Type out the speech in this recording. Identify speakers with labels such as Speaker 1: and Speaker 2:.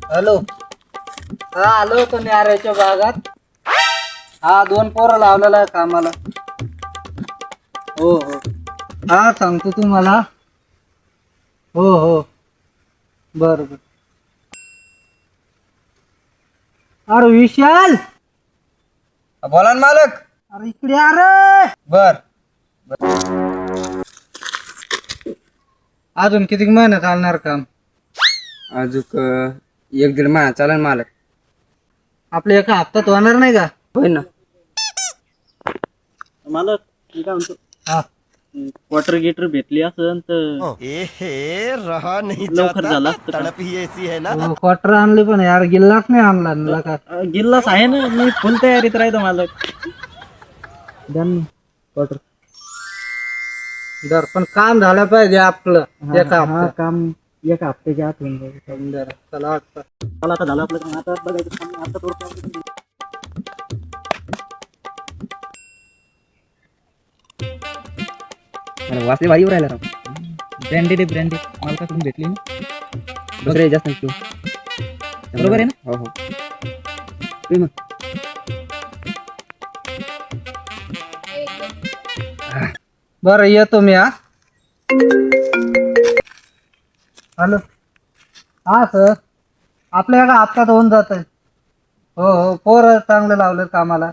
Speaker 1: Hello. हा आलो होतो न्याऱ्याच्या भागात. हा 2 पोरं लावलेला आहे कामाला. हो हो. हा सांगतो तुम्हाला. हो हो. बर बर. अरे विशाल,
Speaker 2: बोला ना मालक.
Speaker 1: अरे इकडे आ रे.
Speaker 2: बर.
Speaker 1: अजून किती महिना चालणार काम?
Speaker 2: अजूक 1-1.5 महिना चालेल मालक.
Speaker 1: आपल्या एका हप्त्यात होणार नाही का?
Speaker 2: होईल ना.
Speaker 3: मालक मी काय म्हणतो,
Speaker 1: हा
Speaker 3: क्वार्टर गिटर भेटली असेल तर
Speaker 4: रहा नहीं
Speaker 3: लवकर
Speaker 4: जाता,
Speaker 3: झालं असतं का?
Speaker 4: तड़प ही ऐसी है ना.
Speaker 1: क्वार्टर आणली पण यार गिल्लाच नाही आणला ना का.
Speaker 3: गिल्लास आहे ना, मी फुल तयारीत राहतो मालक.
Speaker 1: क्वार्टर दर पण काम झालं पाहिजे आपलं. एका हप्त्यात काम एका हप्त्याच्या आत होऊन जाईल. चला वाटतं.
Speaker 3: मला आता झालं आपलं काम, आता बघायचं काम, आता थोडं
Speaker 2: वाचले भारी राहिला राव.
Speaker 3: ब्रँडेड मालकाकडून भेटली ना.
Speaker 2: दुसरे जास्त नाही.
Speaker 3: बरोबर आहे ना?
Speaker 2: हो हो. तुम्ही मग
Speaker 1: बरं येतो मी. हा हॅलो. हा सर, आपल्या एका हप्त्यात होऊन जात आहे. हो हो. पोरं चांगले लावले कामाला.